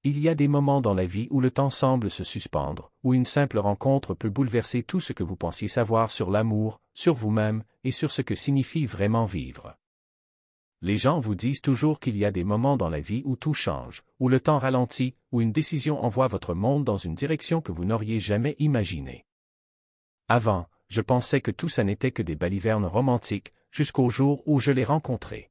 Il y a des moments dans la vie où le temps semble se suspendre, où une simple rencontre peut bouleverser tout ce que vous pensiez savoir sur l'amour, sur vous-même, et sur ce que signifie vraiment vivre. Les gens vous disent toujours qu'il y a des moments dans la vie où tout change, où le temps ralentit, où une décision envoie votre monde dans une direction que vous n'auriez jamais imaginée. Avant, je pensais que tout ça n'était que des balivernes romantiques, jusqu'au jour où je l'ai rencontré.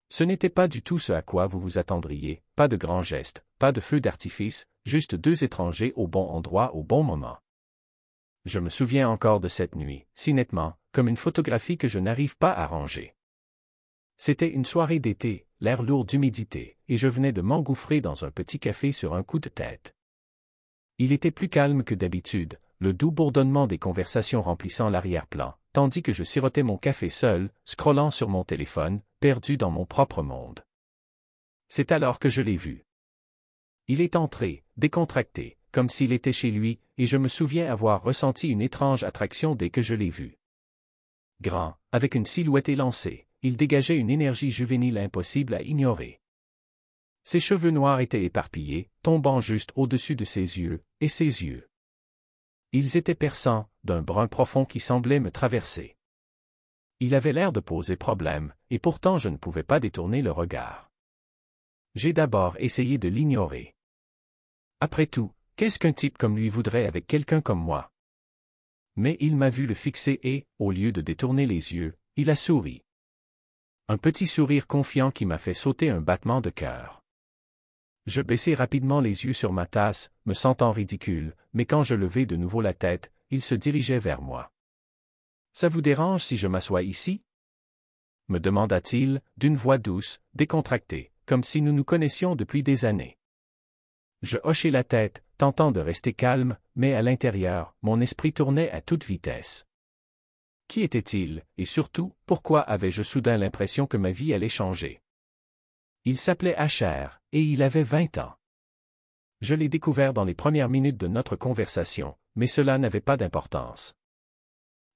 Ce n'était pas du tout ce à quoi vous vous attendriez, pas de grands gestes, pas de feux d'artifice, juste deux étrangers au bon endroit au bon moment. Je me souviens encore de cette nuit, si nettement, comme une photographie que je n'arrive pas à ranger. C'était une soirée d'été, l'air lourd d'humidité, et je venais de m'engouffrer dans un petit café sur un coup de tête. Il était plus calme que d'habitude, le doux bourdonnement des conversations remplissant l'arrière-plan, tandis que je sirotais mon café seul, scrollant sur mon téléphone, perdu dans mon propre monde. C'est alors que je l'ai vu. Il est entré, décontracté, comme s'il était chez lui, et je me souviens avoir ressenti une étrange attraction dès que je l'ai vu. Grand, avec une silhouette élancée, il dégageait une énergie juvénile impossible à ignorer. Ses cheveux noirs étaient éparpillés, tombant juste au-dessus de ses yeux, et ses yeux. Ils étaient perçants, d'un brun profond qui semblait me traverser. Il avait l'air de poser problème, et pourtant je ne pouvais pas détourner le regard. J'ai d'abord essayé de l'ignorer. Après tout, qu'est-ce qu'un type comme lui voudrait avec quelqu'un comme moi? Mais il m'a vu le fixer et, au lieu de détourner les yeux, il a souri. Un petit sourire confiant qui m'a fait sauter un battement de cœur. Je baissai rapidement les yeux sur ma tasse, me sentant ridicule, mais quand je levai de nouveau la tête, il se dirigeait vers moi. « Ça vous dérange si je m'assois ici ?» me demanda-t-il, d'une voix douce, décontractée, comme si nous nous connaissions depuis des années. Je hochai la tête, tentant de rester calme, mais à l'intérieur, mon esprit tournait à toute vitesse. Qui était-il, et surtout, pourquoi avais-je soudain l'impression que ma vie allait changer? Il s'appelait Asher, et il avait 20 ans. Je l'ai découvert dans les premières minutes de notre conversation, mais cela n'avait pas d'importance.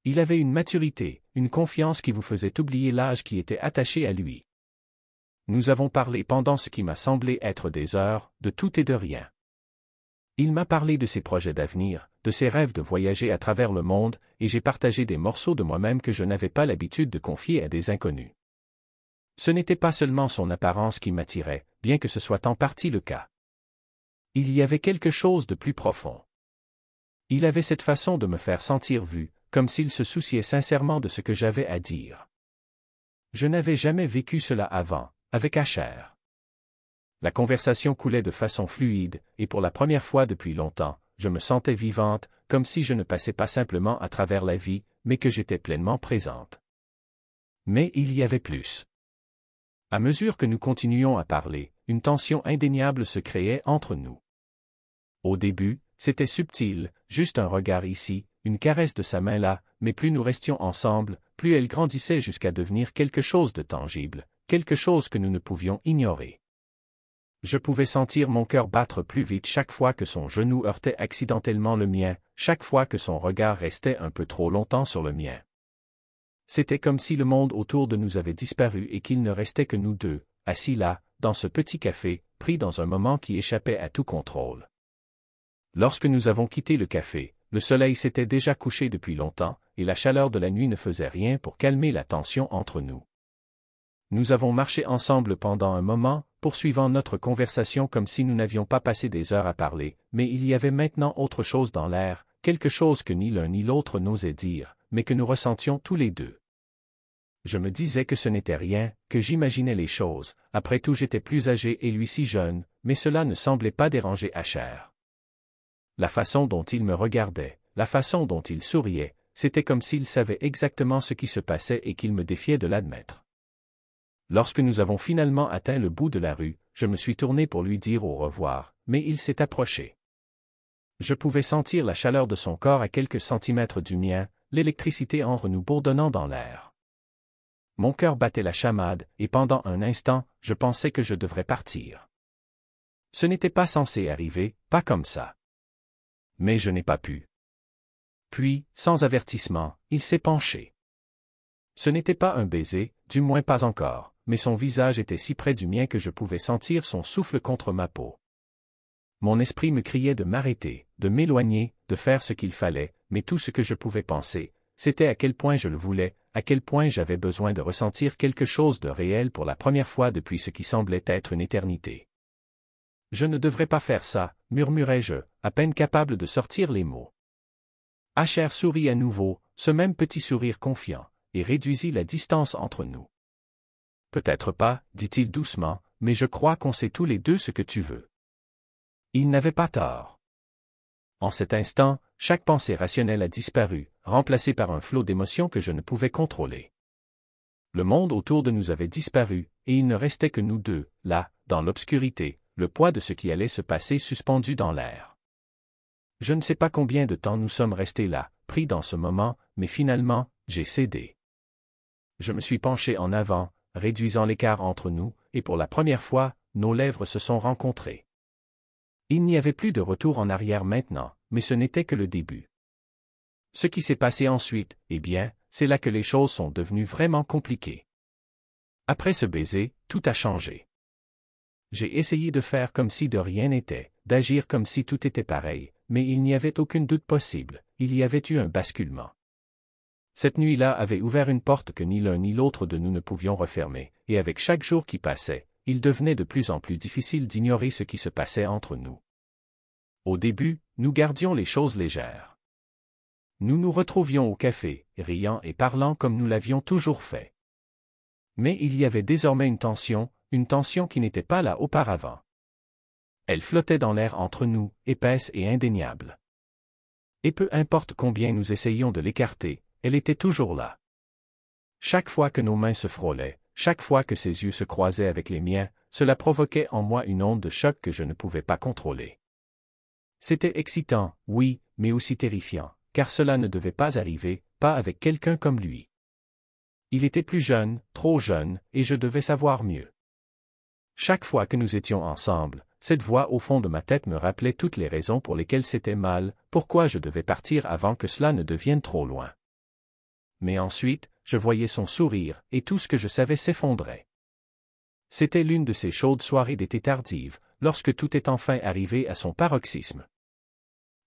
Il avait une maturité, une confiance qui vous faisait oublier l'âge qui était attaché à lui. Nous avons parlé pendant ce qui m'a semblé être des heures, de tout et de rien. Il m'a parlé de ses projets d'avenir, de ses rêves de voyager à travers le monde, et j'ai partagé des morceaux de moi-même que je n'avais pas l'habitude de confier à des inconnus. Ce n'était pas seulement son apparence qui m'attirait, bien que ce soit en partie le cas. Il y avait quelque chose de plus profond. Il avait cette façon de me faire sentir vu, comme s'il se souciait sincèrement de ce que j'avais à dire. Je n'avais jamais vécu cela avant, avec Asher. La conversation coulait de façon fluide, et pour la première fois depuis longtemps, je me sentais vivante, comme si je ne passais pas simplement à travers la vie, mais que j'étais pleinement présente. Mais il y avait plus. À mesure que nous continuions à parler, une tension indéniable se créait entre nous. Au début, c'était subtil, juste un regard ici, une caresse de sa main là, mais plus nous restions ensemble, plus elle grandissait jusqu'à devenir quelque chose de tangible, quelque chose que nous ne pouvions ignorer. Je pouvais sentir mon cœur battre plus vite chaque fois que son genou heurtait accidentellement le mien, chaque fois que son regard restait un peu trop longtemps sur le mien. C'était comme si le monde autour de nous avait disparu et qu'il ne restait que nous deux, assis là, dans ce petit café, pris dans un moment qui échappait à tout contrôle. Lorsque nous avons quitté le café, le soleil s'était déjà couché depuis longtemps, et la chaleur de la nuit ne faisait rien pour calmer la tension entre nous. Nous avons marché ensemble pendant un moment, poursuivant notre conversation comme si nous n'avions pas passé des heures à parler, mais il y avait maintenant autre chose dans l'air, quelque chose que ni l'un ni l'autre n'osait dire, mais que nous ressentions tous les deux. Je me disais que ce n'était rien, que j'imaginais les choses, après tout j'étais plus âgé et lui si jeune, mais cela ne semblait pas déranger Asher. La façon dont il me regardait, la façon dont il souriait, c'était comme s'il savait exactement ce qui se passait et qu'il me défiait de l'admettre. Lorsque nous avons finalement atteint le bout de la rue, je me suis tourné pour lui dire au revoir, mais il s'est approché. Je pouvais sentir la chaleur de son corps à quelques centimètres du mien, l'électricité entre nous bourdonnant dans l'air. Mon cœur battait la chamade, et pendant un instant, je pensais que je devrais partir. Ce n'était pas censé arriver, pas comme ça. Mais je n'ai pas pu. Puis, sans avertissement, il s'est penché. Ce n'était pas un baiser, du moins pas encore, mais son visage était si près du mien que je pouvais sentir son souffle contre ma peau. Mon esprit me criait de m'arrêter, de m'éloigner, de faire ce qu'il fallait, mais tout ce que je pouvais penser, c'était à quel point je le voulais, à quel point j'avais besoin de ressentir quelque chose de réel pour la première fois depuis ce qui semblait être une éternité. Je ne devrais pas faire ça, murmurai-je, à peine capable de sortir les mots. Asher sourit à nouveau, ce même petit sourire confiant, et réduisit la distance entre nous. Peut-être pas, dit-il doucement, mais je crois qu'on sait tous les deux ce que tu veux. Il n'avait pas tort. En cet instant, chaque pensée rationnelle a disparu, remplacée par un flot d'émotions que je ne pouvais contrôler. Le monde autour de nous avait disparu, et il ne restait que nous deux, là, dans l'obscurité, le poids de ce qui allait se passer suspendu dans l'air. Je ne sais pas combien de temps nous sommes restés là, pris dans ce moment, mais finalement, j'ai cédé. Je me suis penché en avant, réduisant l'écart entre nous, et pour la première fois, nos lèvres se sont rencontrées. Il n'y avait plus de retour en arrière maintenant, mais ce n'était que le début. Ce qui s'est passé ensuite, eh bien, c'est là que les choses sont devenues vraiment compliquées. Après ce baiser, tout a changé. J'ai essayé de faire comme si de rien n'était, d'agir comme si tout était pareil, mais il n'y avait aucun doute possible, il y avait eu un basculement. Cette nuit-là avait ouvert une porte que ni l'un ni l'autre de nous ne pouvions refermer, et avec chaque jour qui passait, il devenait de plus en plus difficile d'ignorer ce qui se passait entre nous. Au début, nous gardions les choses légères. Nous nous retrouvions au café, riant et parlant comme nous l'avions toujours fait. Mais il y avait désormais une tension qui n'était pas là auparavant. Elle flottait dans l'air entre nous, épaisse et indéniable. Et peu importe combien nous essayions de l'écarter, elle était toujours là. Chaque fois que nos mains se frôlaient, chaque fois que ses yeux se croisaient avec les miens, cela provoquait en moi une onde de choc que je ne pouvais pas contrôler. C'était excitant, oui, mais aussi terrifiant, car cela ne devait pas arriver, pas avec quelqu'un comme lui. Il était plus jeune, trop jeune, et je devais savoir mieux. Chaque fois que nous étions ensemble, cette voix au fond de ma tête me rappelait toutes les raisons pour lesquelles c'était mal, pourquoi je devais partir avant que cela ne devienne trop loin. Mais ensuite, je voyais son sourire, et tout ce que je savais s'effondrait. C'était l'une de ces chaudes soirées d'été tardives, lorsque tout est enfin arrivé à son paroxysme.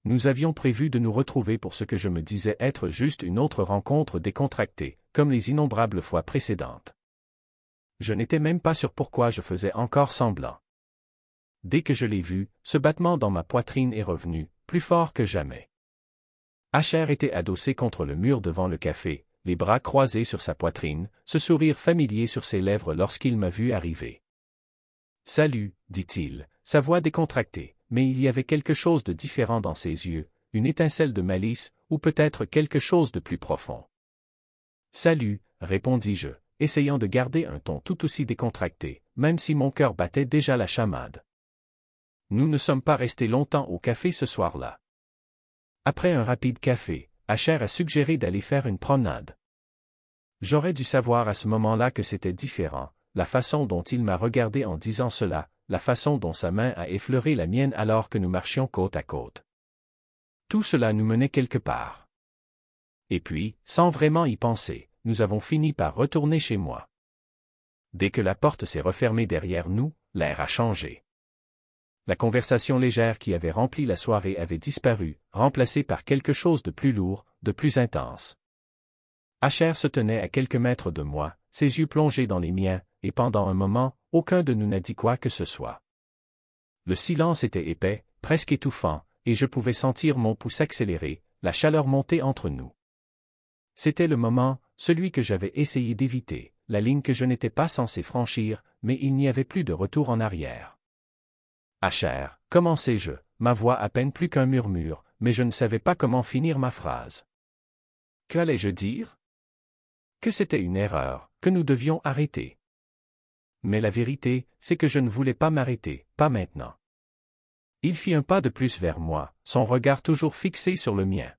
Nous avions prévu de nous retrouver pour ce que je me disais être juste une autre rencontre décontractée, comme les innombrables fois précédentes. Je n'étais même pas sûr pourquoi je faisais encore semblant. Dès que je l'ai vu, ce battement dans ma poitrine est revenu, plus fort que jamais. Asher était adossé contre le mur devant le café, les bras croisés sur sa poitrine, ce sourire familier sur ses lèvres lorsqu'il m'a vu arriver. « Salut », dit-il, sa voix décontractée, mais il y avait quelque chose de différent dans ses yeux, une étincelle de malice, ou peut-être quelque chose de plus profond. « Salut », répondis-je, essayant de garder un ton tout aussi décontracté, même si mon cœur battait déjà la chamade. Nous ne sommes pas restés longtemps au café ce soir-là. Après un rapide café, Asher a suggéré d'aller faire une promenade. J'aurais dû savoir à ce moment-là que c'était différent, la façon dont il m'a regardé en disant cela, la façon dont sa main a effleuré la mienne alors que nous marchions côte à côte. Tout cela nous menait quelque part. Et puis, sans vraiment y penser, nous avons fini par retourner chez moi. Dès que la porte s'est refermée derrière nous, l'air a changé. La conversation légère qui avait rempli la soirée avait disparu, remplacée par quelque chose de plus lourd, de plus intense. Asher se tenait à quelques mètres de moi, ses yeux plongés dans les miens, et pendant un moment, aucun de nous n'a dit quoi que ce soit. Le silence était épais, presque étouffant, et je pouvais sentir mon pouls s'accélérer, la chaleur monter entre nous. C'était le moment, celui que j'avais essayé d'éviter, la ligne que je n'étais pas censé franchir, mais il n'y avait plus de retour en arrière. Asher, commençai-je, ma voix à peine plus qu'un murmure, mais je ne savais pas comment finir ma phrase. Qu'allais-je dire? Que c'était une erreur, que nous devions arrêter. Mais la vérité, c'est que je ne voulais pas m'arrêter, pas maintenant. Il fit un pas de plus vers moi, son regard toujours fixé sur le mien.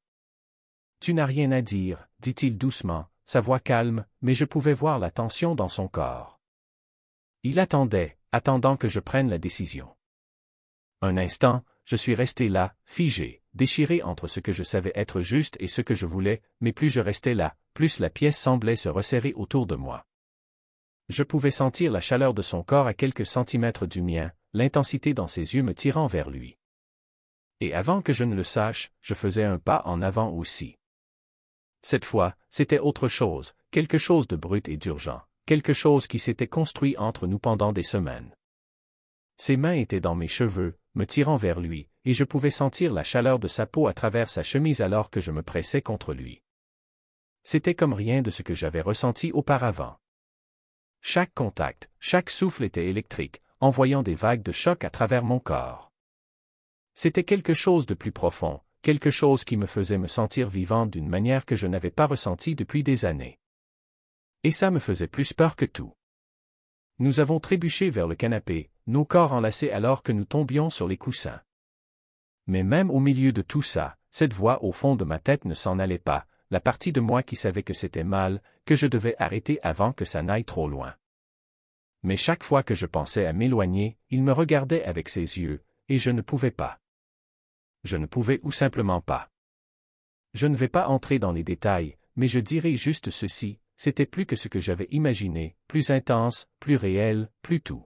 Tu n'as rien à dire, dit-il doucement, sa voix calme, mais je pouvais voir la tension dans son corps. Il attendait, attendant que je prenne la décision. Un instant, je suis resté là, figé, déchiré entre ce que je savais être juste et ce que je voulais, mais plus je restais là, plus la pièce semblait se resserrer autour de moi. Je pouvais sentir la chaleur de son corps à quelques centimètres du mien, l'intensité dans ses yeux me tirant vers lui. Et avant que je ne le sache, je faisais un pas en avant aussi. Cette fois, c'était autre chose, quelque chose de brut et d'urgent, quelque chose qui s'était construit entre nous pendant des semaines. Ses mains étaient dans mes cheveux, me tirant vers lui, et je pouvais sentir la chaleur de sa peau à travers sa chemise alors que je me pressais contre lui. C'était comme rien de ce que j'avais ressenti auparavant. Chaque contact, chaque souffle était électrique, envoyant des vagues de choc à travers mon corps. C'était quelque chose de plus profond, quelque chose qui me faisait me sentir vivante d'une manière que je n'avais pas ressentie depuis des années. Et ça me faisait plus peur que tout. Nous avons trébuché vers le canapé, nos corps enlacés alors que nous tombions sur les coussins. Mais même au milieu de tout ça, cette voix au fond de ma tête ne s'en allait pas, la partie de moi qui savait que c'était mal, que je devais arrêter avant que ça n'aille trop loin. Mais chaque fois que je pensais à m'éloigner, il me regardait avec ses yeux, et je ne pouvais pas. Je ne pouvais ou simplement pas. Je ne vais pas entrer dans les détails, mais je dirai juste ceci, c'était plus que ce que j'avais imaginé, plus intense, plus réel, plus tout.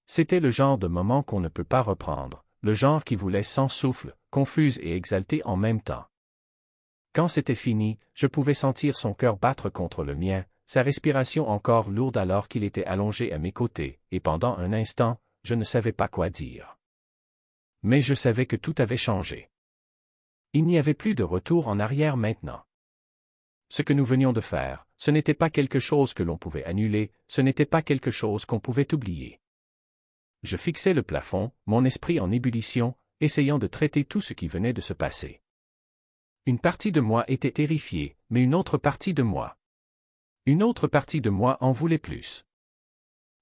C'était le genre de moment qu'on ne peut pas reprendre, le genre qui vous laisse sans souffle, confuse et exaltée en même temps. Quand c'était fini, je pouvais sentir son cœur battre contre le mien, sa respiration encore lourde alors qu'il était allongé à mes côtés, et pendant un instant, je ne savais pas quoi dire. Mais je savais que tout avait changé. Il n'y avait plus de retour en arrière maintenant. Ce que nous venions de faire, ce n'était pas quelque chose que l'on pouvait annuler, ce n'était pas quelque chose qu'on pouvait oublier. Je fixais le plafond, mon esprit en ébullition, essayant de traiter tout ce qui venait de se passer. Une partie de moi était terrifiée, mais une autre partie de moi. Une autre partie de moi en voulait plus.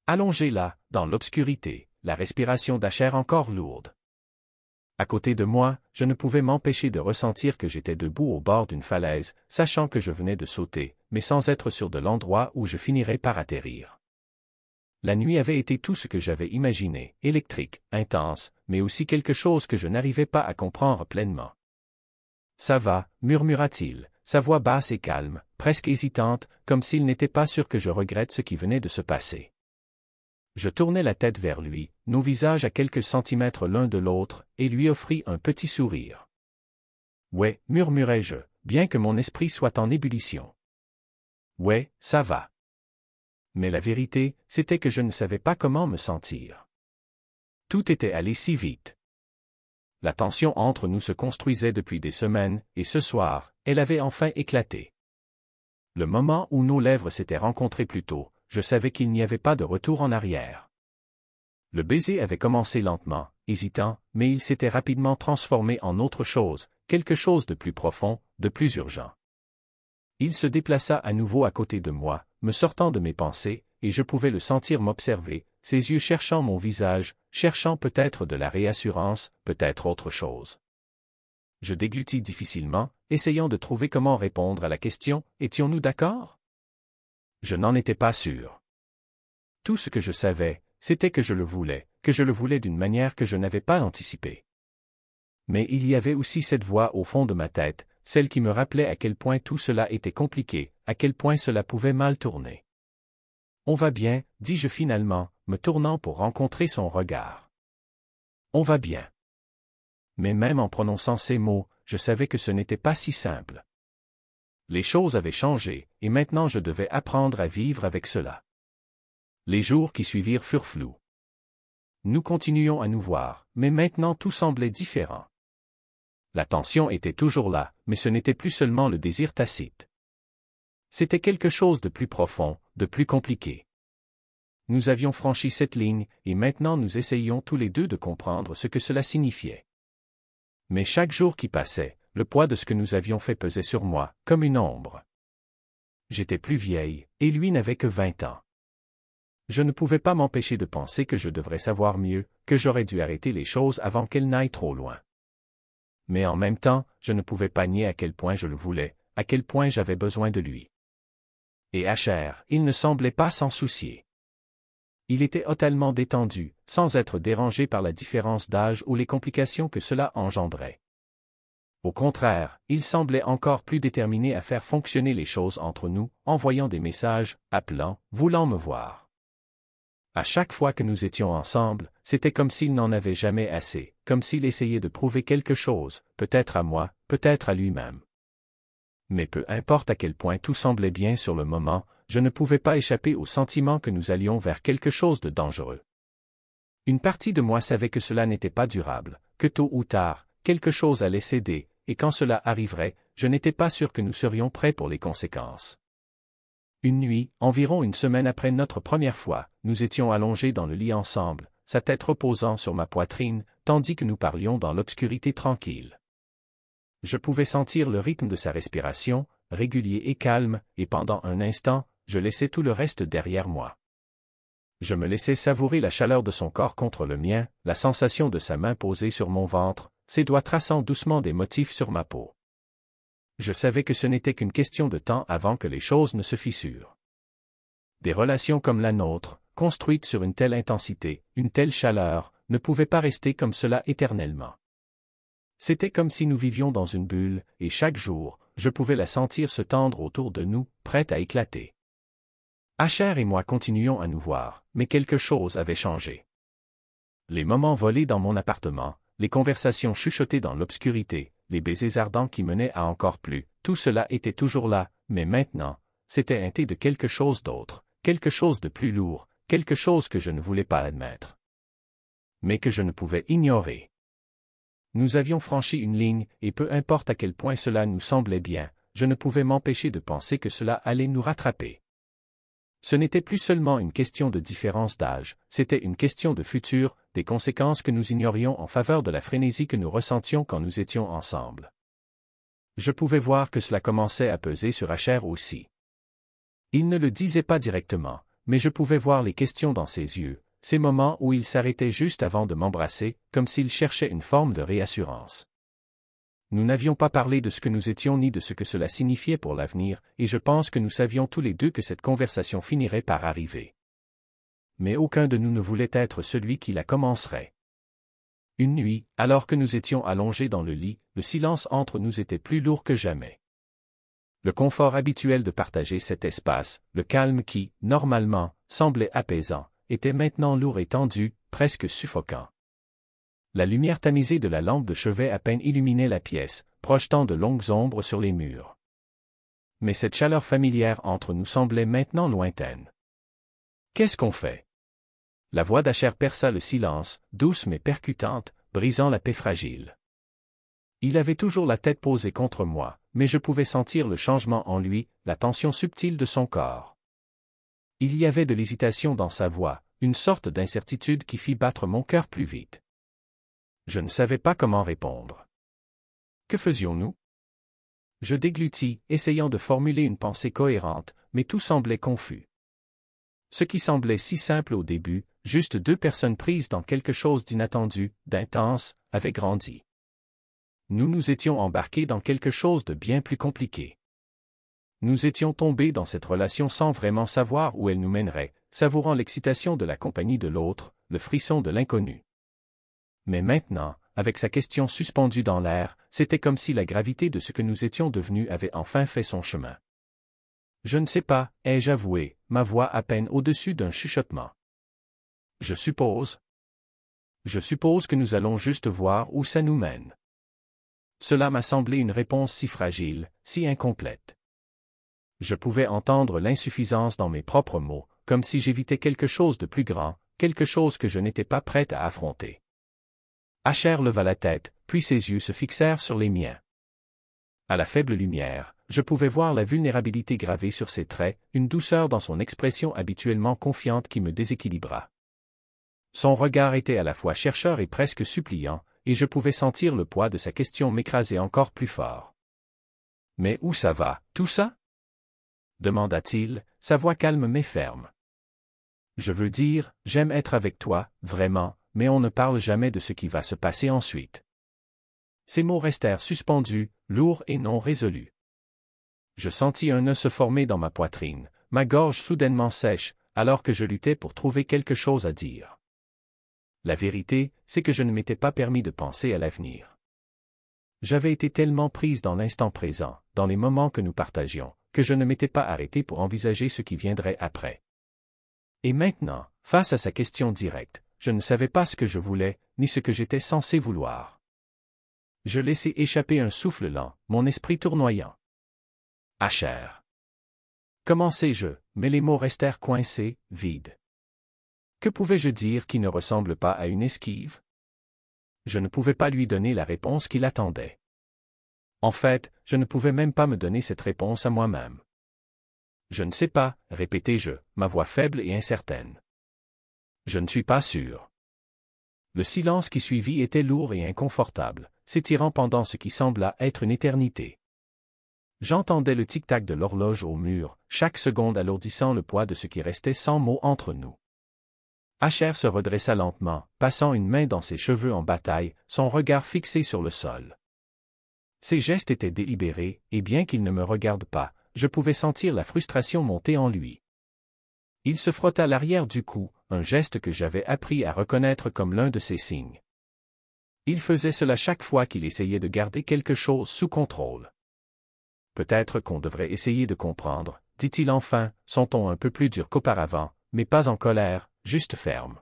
Allongé là, dans l'obscurité, la respiration d'Asher encore lourde. À côté de moi, je ne pouvais m'empêcher de ressentir que j'étais debout au bord d'une falaise, sachant que je venais de sauter, mais sans être sûr de l'endroit où je finirais par atterrir. La nuit avait été tout ce que j'avais imaginé, électrique, intense, mais aussi quelque chose que je n'arrivais pas à comprendre pleinement. « Ça va », murmura-t-il, sa voix basse et calme, presque hésitante, comme s'il n'était pas sûr que je regrette ce qui venait de se passer. Je tournai la tête vers lui, nos visages à quelques centimètres l'un de l'autre, et lui offris un petit sourire. « Ouais, murmurai-je, bien que mon esprit soit en ébullition. Ouais, ça va. » Mais la vérité, c'était que je ne savais pas comment me sentir. Tout était allé si vite. La tension entre nous se construisait depuis des semaines, et ce soir, elle avait enfin éclaté. Le moment où nos lèvres s'étaient rencontrées plus tôt, je savais qu'il n'y avait pas de retour en arrière. Le baiser avait commencé lentement, hésitant, mais il s'était rapidement transformé en autre chose, quelque chose de plus profond, de plus urgent. Il se déplaça à nouveau à côté de moi, me sortant de mes pensées, et je pouvais le sentir m'observer, ses yeux cherchant mon visage, cherchant peut-être de la réassurance, peut-être autre chose. Je déglutis difficilement, essayant de trouver comment répondre à la question « Étions-nous d'accord ?» Je n'en étais pas sûr. Tout ce que je savais, c'était que je le voulais d'une manière que je n'avais pas anticipée. Mais il y avait aussi cette voix au fond de ma tête, celle qui me rappelait à quel point tout cela était compliqué, à quel point cela pouvait mal tourner. « On va bien, dis-je finalement, me tournant pour rencontrer son regard. « On va bien. » Mais même en prononçant ces mots, je savais que ce n'était pas si simple. Les choses avaient changé, et maintenant je devais apprendre à vivre avec cela. Les jours qui suivirent furent flous. Nous continuions à nous voir, mais maintenant tout semblait différent. La tension était toujours là, mais ce n'était plus seulement le désir tacite. C'était quelque chose de plus profond, de plus compliqué. Nous avions franchi cette ligne, et maintenant nous essayions tous les deux de comprendre ce que cela signifiait. Mais chaque jour qui passait, le poids de ce que nous avions fait pesait sur moi, comme une ombre. J'étais plus vieille, et lui n'avait que 20 ans. Je ne pouvais pas m'empêcher de penser que je devrais savoir mieux, que j'aurais dû arrêter les choses avant qu'elles n'aillent trop loin. Mais en même temps, je ne pouvais pas nier à quel point je le voulais, à quel point j'avais besoin de lui. Et Asher, il ne semblait pas s'en soucier. Il était totalement détendu, sans être dérangé par la différence d'âge ou les complications que cela engendrait. Au contraire, il semblait encore plus déterminé à faire fonctionner les choses entre nous, envoyant des messages, appelant, voulant me voir. À chaque fois que nous étions ensemble, c'était comme s'il n'en avait jamais assez, comme s'il essayait de prouver quelque chose, peut-être à moi, peut-être à lui-même. Mais peu importe à quel point tout semblait bien sur le moment, je ne pouvais pas échapper au sentiment que nous allions vers quelque chose de dangereux. Une partie de moi savait que cela n'était pas durable, que tôt ou tard, quelque chose allait céder, et quand cela arriverait, je n'étais pas sûr que nous serions prêts pour les conséquences. Une nuit, environ une semaine après notre première fois, nous étions allongés dans le lit ensemble, sa tête reposant sur ma poitrine, tandis que nous parlions dans l'obscurité tranquille. Je pouvais sentir le rythme de sa respiration, régulier et calme, et pendant un instant, je laissais tout le reste derrière moi. Je me laissais savourer la chaleur de son corps contre le mien, la sensation de sa main posée sur mon ventre, ses doigts traçant doucement des motifs sur ma peau. Je savais que ce n'était qu'une question de temps avant que les choses ne se fissurent. Des relations comme la nôtre, construites sur une telle intensité, une telle chaleur, ne pouvaient pas rester comme cela éternellement. C'était comme si nous vivions dans une bulle, et chaque jour, je pouvais la sentir se tendre autour de nous, prête à éclater. Asher et moi continuions à nous voir, mais quelque chose avait changé. Les moments volés dans mon appartement, les conversations chuchotées dans l'obscurité, les baisers ardents qui menaient à encore plus, tout cela était toujours là, mais maintenant, c'était teinté de quelque chose d'autre, quelque chose de plus lourd, quelque chose que je ne voulais pas admettre. Mais que je ne pouvais ignorer. Nous avions franchi une ligne, et peu importe à quel point cela nous semblait bien, je ne pouvais m'empêcher de penser que cela allait nous rattraper. Ce n'était plus seulement une question de différence d'âge, c'était une question de futur, des conséquences que nous ignorions en faveur de la frénésie que nous ressentions quand nous étions ensemble. Je pouvais voir que cela commençait à peser sur Asher aussi. Il ne le disait pas directement, mais je pouvais voir les questions dans ses yeux, ces moments où il s'arrêtait juste avant de m'embrasser, comme s'il cherchait une forme de réassurance. Nous n'avions pas parlé de ce que nous étions ni de ce que cela signifiait pour l'avenir, et je pense que nous savions tous les deux que cette conversation finirait par arriver. Mais aucun de nous ne voulait être celui qui la commencerait. Une nuit, alors que nous étions allongés dans le lit, le silence entre nous était plus lourd que jamais. Le confort habituel de partager cet espace, le calme qui, normalement, semblait apaisant, était maintenant lourd et tendu, presque suffocant. La lumière tamisée de la lampe de chevet à peine illuminait la pièce, projetant de longues ombres sur les murs. Mais cette chaleur familière entre nous semblait maintenant lointaine. « Qu'est-ce qu'on fait » La voix d'Asher perça le silence, douce mais percutante, brisant la paix fragile. Il avait toujours la tête posée contre moi, mais je pouvais sentir le changement en lui, la tension subtile de son corps. Il y avait de l'hésitation dans sa voix, une sorte d'incertitude qui fit battre mon cœur plus vite. Je ne savais pas comment répondre. Que faisions-nous? Je déglutis, essayant de formuler une pensée cohérente, mais tout semblait confus. Ce qui semblait si simple au début, juste deux personnes prises dans quelque chose d'inattendu, d'intense, avait grandi. Nous nous étions embarqués dans quelque chose de bien plus compliqué. Nous étions tombés dans cette relation sans vraiment savoir où elle nous mènerait, savourant l'excitation de la compagnie de l'autre, le frisson de l'inconnu. Mais maintenant, avec sa question suspendue dans l'air, c'était comme si la gravité de ce que nous étions devenus avait enfin fait son chemin. Je ne sais pas, ai-je avoué, ma voix à peine au-dessus d'un chuchotement. Je suppose que nous allons juste voir où ça nous mène. Cela m'a semblé une réponse si fragile, si incomplète. Je pouvais entendre l'insuffisance dans mes propres mots, comme si j'évitais quelque chose de plus grand, quelque chose que je n'étais pas prête à affronter. Asher leva la tête, puis ses yeux se fixèrent sur les miens. À la faible lumière, je pouvais voir la vulnérabilité gravée sur ses traits, une douceur dans son expression habituellement confiante qui me déséquilibra. Son regard était à la fois chercheur et presque suppliant, et je pouvais sentir le poids de sa question m'écraser encore plus fort. « Mais où ça va, tout ça » demanda-t-il, sa voix calme mais ferme. « Je veux dire, j'aime être avec toi, vraiment, mais on ne parle jamais de ce qui va se passer ensuite. » Ces mots restèrent suspendus, lourds et non résolus. Je sentis un nœud se former dans ma poitrine, ma gorge soudainement sèche, alors que je luttais pour trouver quelque chose à dire. La vérité, c'est que je ne m'étais pas permis de penser à l'avenir. J'avais été tellement prise dans l'instant présent, dans les moments que nous partagions, que je ne m'étais pas arrêté pour envisager ce qui viendrait après. Et maintenant, face à sa question directe, je ne savais pas ce que je voulais, ni ce que j'étais censé vouloir. Je laissai échapper un souffle lent, mon esprit tournoyant. Asher. Commençai-je, mais les mots restèrent coincés, vides. Que pouvais-je dire qui ne ressemble pas à une esquive? Je ne pouvais pas lui donner la réponse qu'il attendait. En fait, je ne pouvais même pas me donner cette réponse à moi-même. Je ne sais pas, répétai-je, ma voix faible et incertaine. Je ne suis pas sûr. Le silence qui suivit était lourd et inconfortable, s'étirant pendant ce qui sembla être une éternité. J'entendais le tic-tac de l'horloge au mur, chaque seconde alourdissant le poids de ce qui restait sans mots entre nous. Asher se redressa lentement, passant une main dans ses cheveux en bataille, son regard fixé sur le sol. Ses gestes étaient délibérés, et bien qu'il ne me regarde pas, je pouvais sentir la frustration monter en lui. Il se frotta l'arrière du cou, un geste que j'avais appris à reconnaître comme l'un de ses signes. Il faisait cela chaque fois qu'il essayait de garder quelque chose sous contrôle. Peut-être qu'on devrait essayer de comprendre, dit-il enfin, son ton un peu plus dur qu'auparavant, mais pas en colère, juste ferme.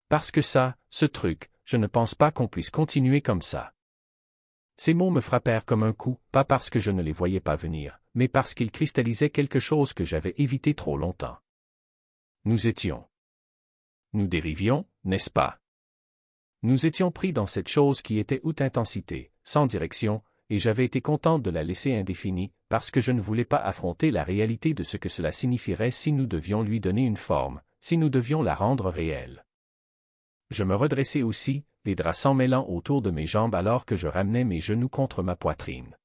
Parce que ça, ce truc, je ne pense pas qu'on puisse continuer comme ça. Ces mots me frappèrent comme un coup, pas parce que je ne les voyais pas venir, mais parce qu'ils cristallisaient quelque chose que j'avais évité trop longtemps. Nous dérivions, n'est-ce pas? Nous étions pris dans cette chose qui était haute intensité, sans direction, et j'avais été contente de la laisser indéfinie, parce que je ne voulais pas affronter la réalité de ce que cela signifierait si nous devions lui donner une forme, si nous devions la rendre réelle. Je me redressai aussi, les draps s'emmêlant autour de mes jambes alors que je ramenais mes genoux contre ma poitrine.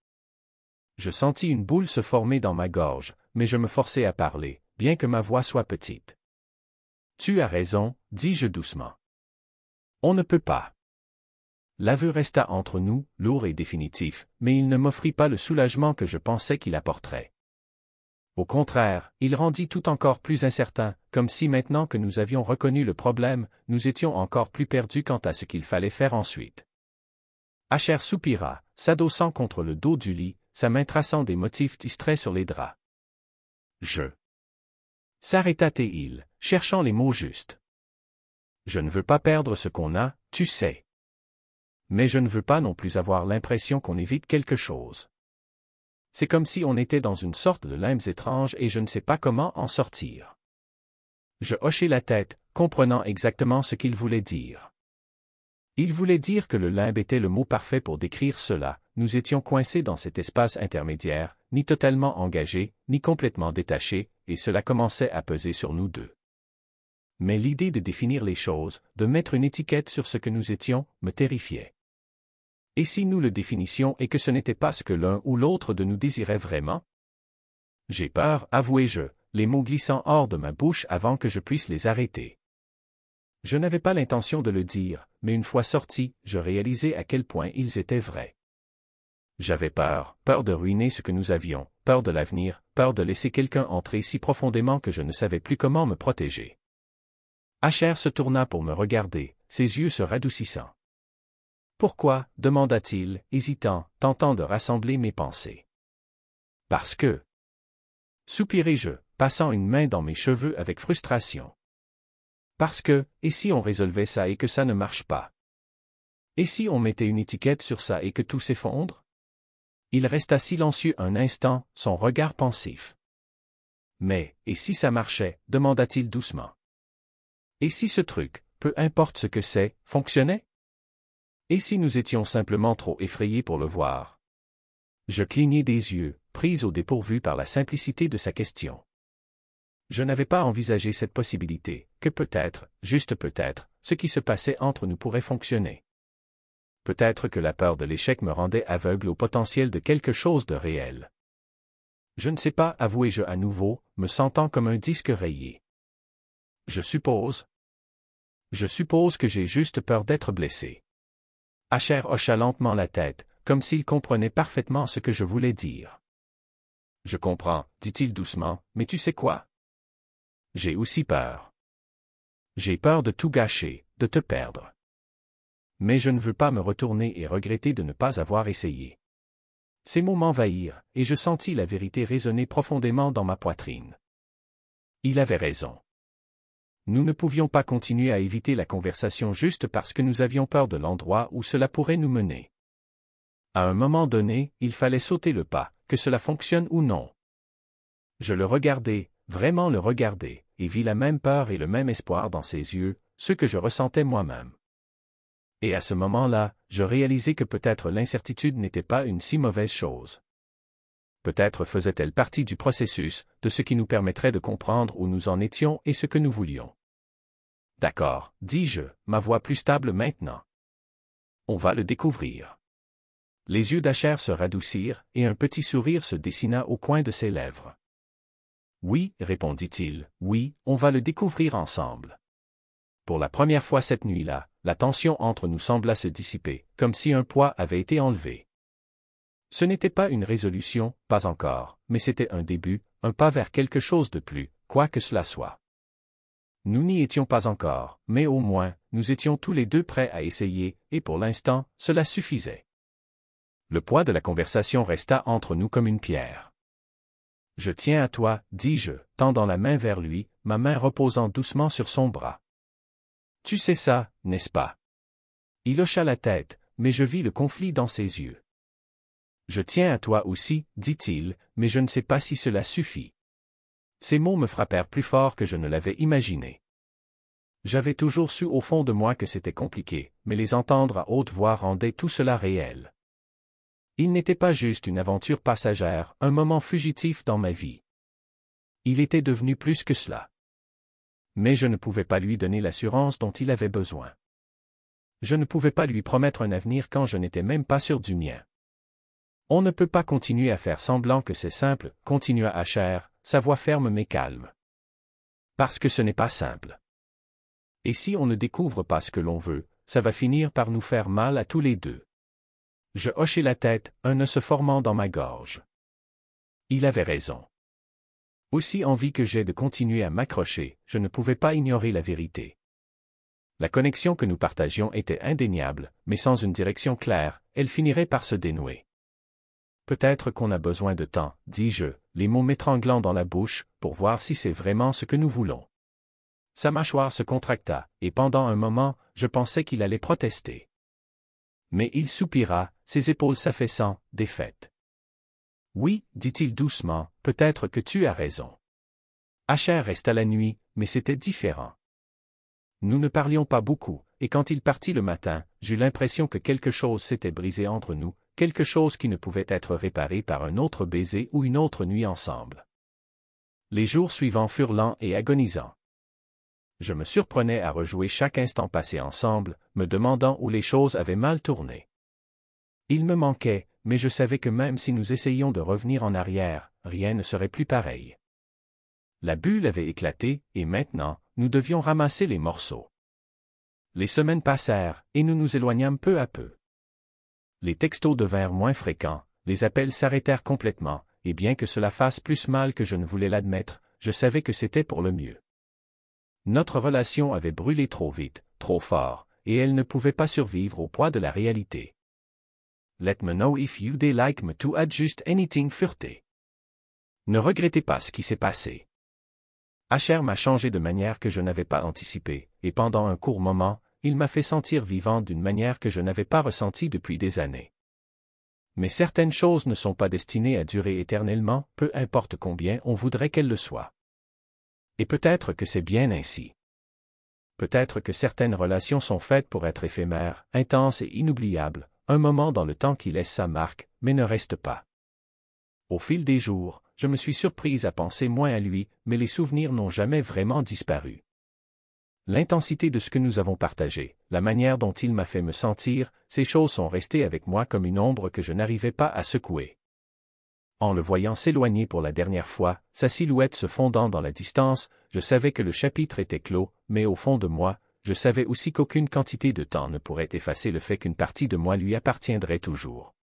Je sentis une boule se former dans ma gorge, mais je me forçai à parler, bien que ma voix soit petite. Tu as raison, dis-je doucement. On ne peut pas. L'aveu resta entre nous, lourd et définitif, mais il ne m'offrit pas le soulagement que je pensais qu'il apporterait. Au contraire, il rendit tout encore plus incertain, comme si maintenant que nous avions reconnu le problème, nous étions encore plus perdus quant à ce qu'il fallait faire ensuite. Asher soupira, s'adossant contre le dos du lit, sa main traçant des motifs distraits sur les draps. S'arrêta-t-il, cherchant les mots justes. Je ne veux pas perdre ce qu'on a, tu sais. Mais je ne veux pas non plus avoir l'impression qu'on évite quelque chose. C'est comme si on était dans une sorte de limbes étrange et je ne sais pas comment en sortir. Je hochai la tête, comprenant exactement ce qu'il voulait dire. Il voulait dire que le limbe était le mot parfait pour décrire cela, nous étions coincés dans cet espace intermédiaire, ni totalement engagés, ni complètement détachés, et cela commençait à peser sur nous deux. Mais l'idée de définir les choses, de mettre une étiquette sur ce que nous étions, me terrifiait. Et si nous le définissions et que ce n'était pas ce que l'un ou l'autre de nous désirait vraiment? J'ai peur, avouai-je, les mots glissant hors de ma bouche avant que je puisse les arrêter. Je n'avais pas l'intention de le dire, mais une fois sortis, je réalisai à quel point ils étaient vrais. J'avais peur de ruiner ce que nous avions, peur de l'avenir, peur de laisser quelqu'un entrer si profondément que je ne savais plus comment me protéger. Asher se tourna pour me regarder, ses yeux se radoucissant. Pourquoi, demanda-t-il, hésitant, tentant de rassembler mes pensées. Parce que. Soupirai-je, passant une main dans mes cheveux avec frustration. Parce que, et si on résolvait ça et que ça ne marche pas? Et si on mettait une étiquette sur ça et que tout s'effondre? Il resta silencieux un instant, son regard pensif. Mais, et si ça marchait, demanda-t-il doucement. Et si ce truc, peu importe ce que c'est, fonctionnait? Et si nous étions simplement trop effrayés pour le voir? Je clignai des yeux, prise au dépourvu par la simplicité de sa question. Je n'avais pas envisagé cette possibilité, que peut-être, juste peut-être, ce qui se passait entre nous pourrait fonctionner. Peut-être que la peur de l'échec me rendait aveugle au potentiel de quelque chose de réel. Je ne sais pas, avouai-je à nouveau, me sentant comme un disque rayé. Je suppose que j'ai juste peur d'être blessé. Asher hocha lentement la tête, comme s'il comprenait parfaitement ce que je voulais dire. Je comprends, dit-il doucement, mais tu sais quoi? J'ai aussi peur. J'ai peur de tout gâcher, de te perdre. Mais je ne veux pas me retourner et regretter de ne pas avoir essayé. Ces mots m'envahirent, et je sentis la vérité résonner profondément dans ma poitrine. Il avait raison. Nous ne pouvions pas continuer à éviter la conversation juste parce que nous avions peur de l'endroit où cela pourrait nous mener. À un moment donné, il fallait sauter le pas, que cela fonctionne ou non. Je le regardais, vraiment le regardais, et vis la même peur et le même espoir dans ses yeux, ce que je ressentais moi-même. Et à ce moment-là, je réalisai que peut-être l'incertitude n'était pas une si mauvaise chose. Peut-être faisait-elle partie du processus, de ce qui nous permettrait de comprendre où nous en étions et ce que nous voulions. D'accord, dis-je, ma voix plus stable maintenant. On va le découvrir. Les yeux d'Asher se radoucirent, et un petit sourire se dessina au coin de ses lèvres. Oui, répondit-il, oui, on va le découvrir ensemble. Pour la première fois cette nuit-là, la tension entre nous sembla se dissiper, comme si un poids avait été enlevé. Ce n'était pas une résolution, pas encore, mais c'était un début, un pas vers quelque chose de plus, quoi que cela soit. Nous n'y étions pas encore, mais au moins, nous étions tous les deux prêts à essayer, et pour l'instant, cela suffisait. Le poids de la conversation resta entre nous comme une pierre. Je tiens à toi, dis-je, tendant la main vers lui, ma main reposant doucement sur son bras. Tu sais ça, n'est-ce pas? Il hocha la tête, mais je vis le conflit dans ses yeux. Je tiens à toi aussi, dit-il, mais je ne sais pas si cela suffit. Ces mots me frappèrent plus fort que je ne l'avais imaginé. J'avais toujours su au fond de moi que c'était compliqué, mais les entendre à haute voix rendait tout cela réel. Il n'était pas juste une aventure passagère, un moment fugitif dans ma vie. Il était devenu plus que cela. Mais je ne pouvais pas lui donner l'assurance dont il avait besoin. Je ne pouvais pas lui promettre un avenir quand je n'étais même pas sûr du mien. On ne peut pas continuer à faire semblant que c'est simple, continua Asher, sa voix ferme mais calme. Parce que ce n'est pas simple. Et si on ne découvre pas ce que l'on veut, ça va finir par nous faire mal à tous les deux. Je hochai la tête, un nœud se formant dans ma gorge. Il avait raison. Aussi envie que j'ai de continuer à m'accrocher, je ne pouvais pas ignorer la vérité. La connexion que nous partagions était indéniable, mais sans une direction claire, elle finirait par se dénouer. Peut-être qu'on a besoin de temps, dis-je, les mots m'étranglant dans la bouche, pour voir si c'est vraiment ce que nous voulons. Sa mâchoire se contracta, et pendant un moment, je pensais qu'il allait protester. Mais il soupira, ses épaules s'affaissant, défaites. Oui, dit-il doucement, peut-être que tu as raison. Asher resta la nuit, mais c'était différent. Nous ne parlions pas beaucoup, et quand il partit le matin, j'eus l'impression que quelque chose s'était brisé entre nous, quelque chose qui ne pouvait être réparé par un autre baiser ou une autre nuit ensemble. Les jours suivants furent lents et agonisants. Je me surprenais à rejouer chaque instant passé ensemble, me demandant où les choses avaient mal tourné. Il me manquait, mais je savais que même si nous essayions de revenir en arrière, rien ne serait plus pareil. La bulle avait éclaté, et maintenant, nous devions ramasser les morceaux. Les semaines passèrent, et nous nous éloignâmes peu à peu. Les textos devinrent moins fréquents, les appels s'arrêtèrent complètement, et bien que cela fasse plus mal que je ne voulais l'admettre, je savais que c'était pour le mieux. Notre relation avait brûlé trop vite, trop fort, et elle ne pouvait pas survivre au poids de la réalité. Let me know if you'd like me to adjust anything furté. Ne regrettez pas ce qui s'est passé. Asher m'a changé de manière que je n'avais pas anticipée, et pendant un court moment, il m'a fait sentir vivant d'une manière que je n'avais pas ressentie depuis des années. Mais certaines choses ne sont pas destinées à durer éternellement, peu importe combien on voudrait qu'elles le soient. Et peut-être que c'est bien ainsi. Peut-être que certaines relations sont faites pour être éphémères, intenses et inoubliables, un moment dans le temps qui laisse sa marque, mais ne reste pas. Au fil des jours, je me suis surprise à penser moins à lui, mais les souvenirs n'ont jamais vraiment disparu. L'intensité de ce que nous avons partagé, la manière dont il m'a fait me sentir, ces choses sont restées avec moi comme une ombre que je n'arrivais pas à secouer. En le voyant s'éloigner pour la dernière fois, sa silhouette se fondant dans la distance, je savais que le chapitre était clos, mais au fond de moi, je savais aussi qu'aucune quantité de temps ne pourrait effacer le fait qu'une partie de moi lui appartiendrait toujours.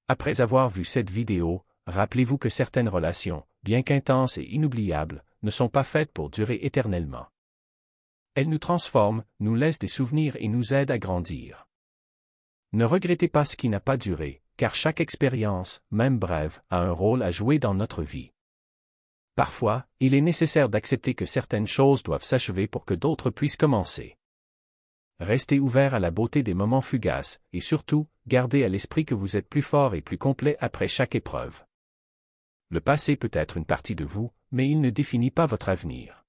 Après avoir vu cette vidéo, rappelez-vous que certaines relations, bien qu'intenses et inoubliables, ne sont pas faites pour durer éternellement. Elles nous transforment, nous laissent des souvenirs et nous aident à grandir. Ne regrettez pas ce qui n'a pas duré, car chaque expérience, même brève, a un rôle à jouer dans notre vie. Parfois, il est nécessaire d'accepter que certaines choses doivent s'achever pour que d'autres puissent commencer. Restez ouvert à la beauté des moments fugaces, et surtout, gardez à l'esprit que vous êtes plus fort et plus complet après chaque épreuve. Le passé peut être une partie de vous, mais il ne définit pas votre avenir.